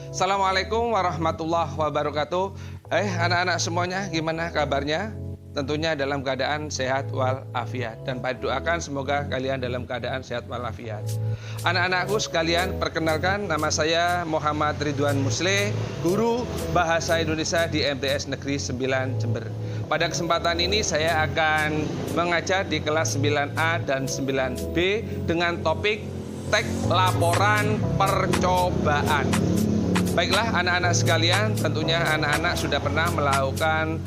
Assalamualaikum warahmatullahi wabarakatuh. Anak-anak semuanya, gimana kabarnya? Tentunya dalam keadaan sehat walafiat. Dan Pak doakan semoga kalian dalam keadaan sehat walafiat. Anak-anakku sekalian, perkenalkan nama saya Muhammad Ridwan Musle, guru Bahasa Indonesia di MTS Negeri 9 Jember. Pada kesempatan ini saya akan mengajar di kelas 9A dan 9B dengan topik teks laporan percobaan. Baiklah anak-anak sekalian, tentunya anak-anak sudah pernah melakukan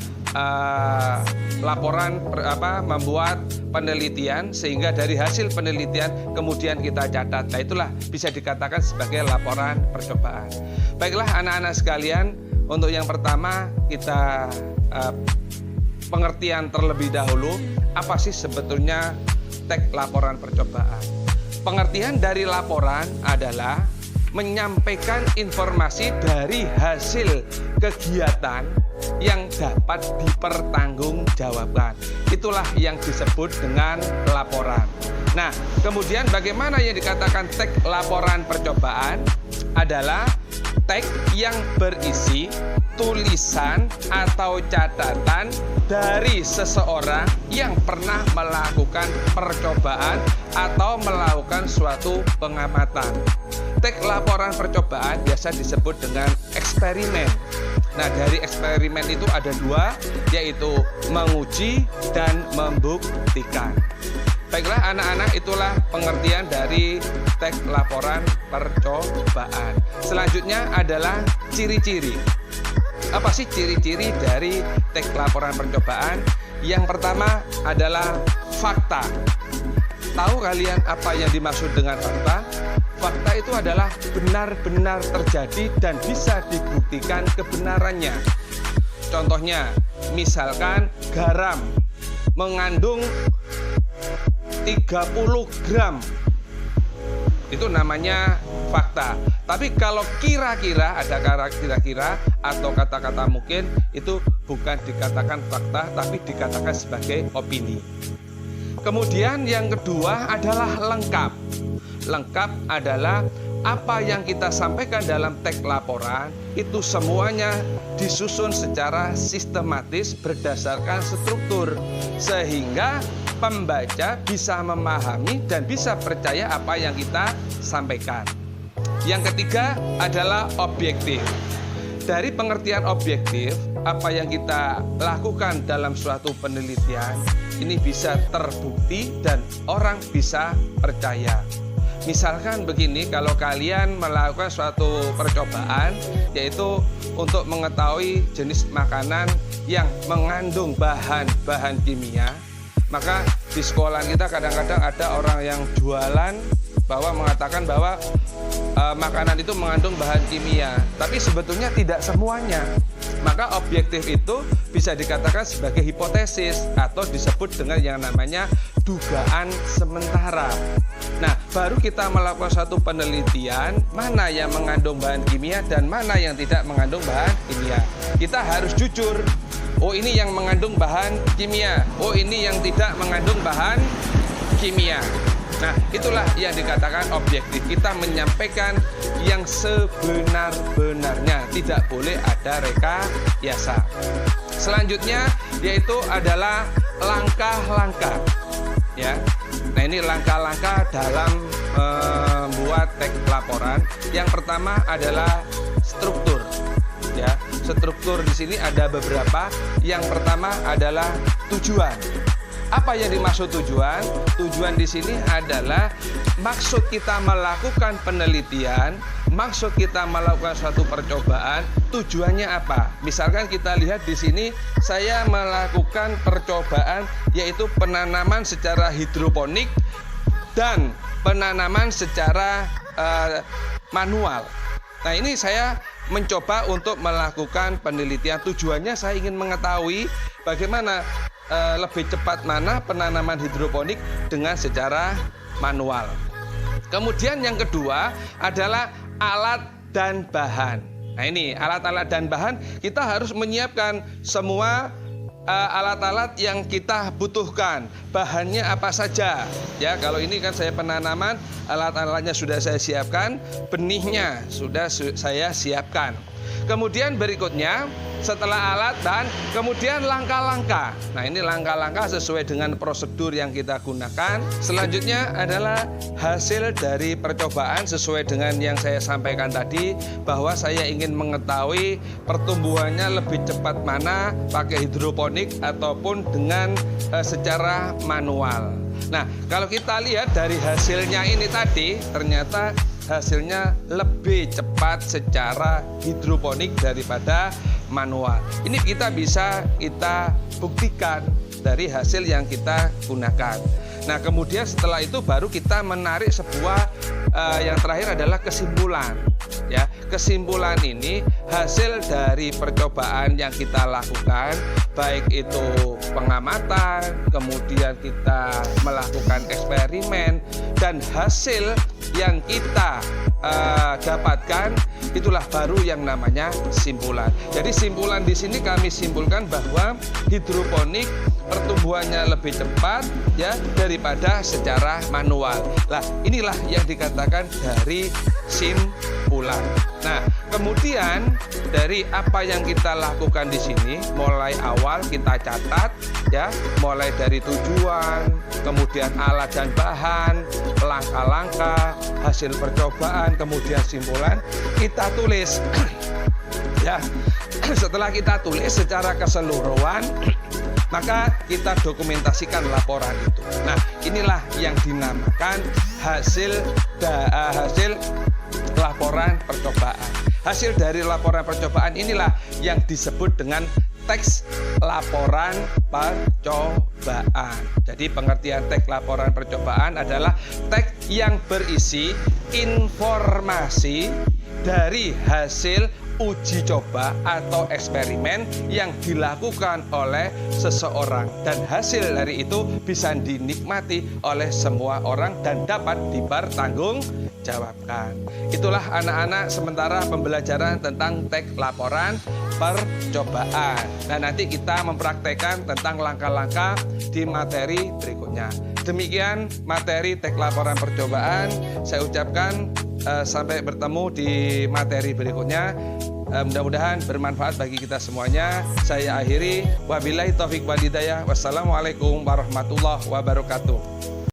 membuat penelitian, sehingga dari hasil penelitian kemudian kita catat. Nah, itulah bisa dikatakan sebagai laporan percobaan. Baiklah anak-anak sekalian, untuk yang pertama kita pengertian terlebih dahulu, apa sih sebetulnya teks laporan percobaan? Pengertian dari laporan adalah menyampaikan informasi dari hasil kegiatan yang dapat dipertanggungjawabkan. Itulah yang disebut dengan laporan. Nah, kemudian bagaimana yang dikatakan teks laporan percobaan? Adalah teks yang berisi tulisan atau catatan dari seseorang yang pernah melakukan percobaan atau melakukan suatu pengamatan. Teks laporan percobaan biasa disebut dengan eksperimen. Nah, dari eksperimen itu ada dua, yaitu menguji dan membuktikan. Baiklah anak-anak, itulah pengertian dari teks laporan percobaan. Selanjutnya adalah ciri-ciri. Apa sih ciri-ciri dari teks laporan percobaan? Yang pertama adalah fakta. Tahu kalian apa yang dimaksud dengan fakta? Fakta itu adalah benar-benar terjadi dan bisa dibuktikan kebenarannya. Contohnya, misalkan garam mengandung 30 gram. Itu namanya fakta. Tapi kalau kira-kira, ada kira-kira atau kata-kata mungkin, itu bukan dikatakan fakta, tapi dikatakan sebagai opini. Kemudian yang kedua adalah lengkap. Lengkap adalah apa yang kita sampaikan dalam teks laporan itu semuanya disusun secara sistematis berdasarkan struktur, sehingga pembaca bisa memahami dan bisa percaya apa yang kita sampaikan. Yang ketiga adalah objektif. Dari pengertian objektif, apa yang kita lakukan dalam suatu penelitian ini bisa terbukti dan orang bisa percaya. Misalkan begini, kalau kalian melakukan suatu percobaan, yaitu untuk mengetahui jenis makanan yang mengandung bahan-bahan kimia, maka di sekolah kita kadang-kadang ada orang yang jualan mengatakan bahwa makanan itu mengandung bahan kimia, tapi sebetulnya tidak semuanya. Maka objektif itu bisa dikatakan sebagai hipotesis atau disebut dengan yang namanya dugaan sementara. Nah, baru kita melakukan satu penelitian mana yang mengandung bahan kimia dan mana yang tidak mengandung bahan kimia. Kita harus jujur. Oh, ini yang mengandung bahan kimia. Oh, ini yang tidak mengandung bahan kimia. Nah, itulah yang dikatakan objektif. Kita menyampaikan yang sebenar-benarnya, tidak boleh ada rekayasa. Selanjutnya yaitu adalah langkah-langkah. Ya. Nah, ini langkah-langkah dalam membuat teks laporan. Yang pertama adalah struktur. Ya, struktur di sini ada beberapa. Yang pertama adalah tujuan. Apa yang dimaksud tujuan? Tujuan di sini adalah maksud kita melakukan penelitian, maksud kita melakukan suatu percobaan, tujuannya apa? Misalkan kita lihat di sini, saya melakukan percobaan yaitu penanaman secara hidroponik dan penanaman secara manual. Nah, ini saya mencoba untuk melakukan penelitian. Tujuannya saya ingin mengetahui bagaimana lebih cepat mana penanaman hidroponik dengan secara manual. Kemudian yang kedua adalah alat dan bahan. Nah, ini alat-alat dan bahan kita harus menyiapkan semua alat-alat yang kita butuhkan, bahannya apa saja. Ya, kalau ini kan saya penanaman, alat-alatnya sudah saya siapkan, benihnya sudah saya siapkan. Kemudian berikutnya, setelah alat dan kemudian langkah-langkah. Nah, ini langkah-langkah sesuai dengan prosedur yang kita gunakan. Selanjutnya adalah hasil dari percobaan sesuai dengan yang saya sampaikan tadi, bahwa saya ingin mengetahui pertumbuhannya lebih cepat mana pakai hidroponik ataupun dengan secara manual. Nah, kalau kita lihat dari hasilnya ini tadi, ternyata hasilnya lebih cepat secara hidroponik daripada manual. Ini kita bisa buktikan dari hasil yang kita gunakan. Nah, kemudian setelah itu baru kita menarik sebuah yang terakhir adalah kesimpulan. Ya, kesimpulan ini hasil dari percobaan yang kita lakukan, baik itu pengamatan, kemudian kita melakukan eksperimen, dan hasil yang kita dapatkan, itulah baru yang namanya simpulan. Jadi simpulan di sini kami simpulkan bahwa hidroponik pertumbuhannya lebih cepat ya daripada secara manual. Nah, inilah yang dikatakan dari simpulan. Nah, kemudian dari apa yang kita lakukan di sini, mulai awal kita catat ya, mulai dari tujuan, kemudian alat dan bahan, langkah-langkah, hasil percobaan, kemudian simpulan, kita tulis. Ya, setelah kita tulis secara keseluruhan, maka kita dokumentasikan laporan itu. Nah, inilah yang dinamakan hasil laporan percobaan. Hasil dari laporan percobaan inilah yang disebut dengan teks laporan percobaan. Jadi pengertian teks laporan percobaan adalah teks yang berisi informasi dari hasil uji coba atau eksperimen yang dilakukan oleh seseorang, dan hasil dari itu bisa dinikmati oleh semua orang dan dapat dipertanggungjawabkan. Itulah anak-anak sementara pembelajaran tentang teks laporan percobaan. Nah, nanti kita mempraktekkan tentang langkah-langkah di materi berikutnya. Demikian materi teks laporan percobaan. Saya ucapkan sampai bertemu di materi berikutnya. Mudah-mudahan bermanfaat bagi kita semuanya. Saya akhiri. Wabillahi taufik wal hidayah. Wassalamualaikum warahmatullahi wabarakatuh.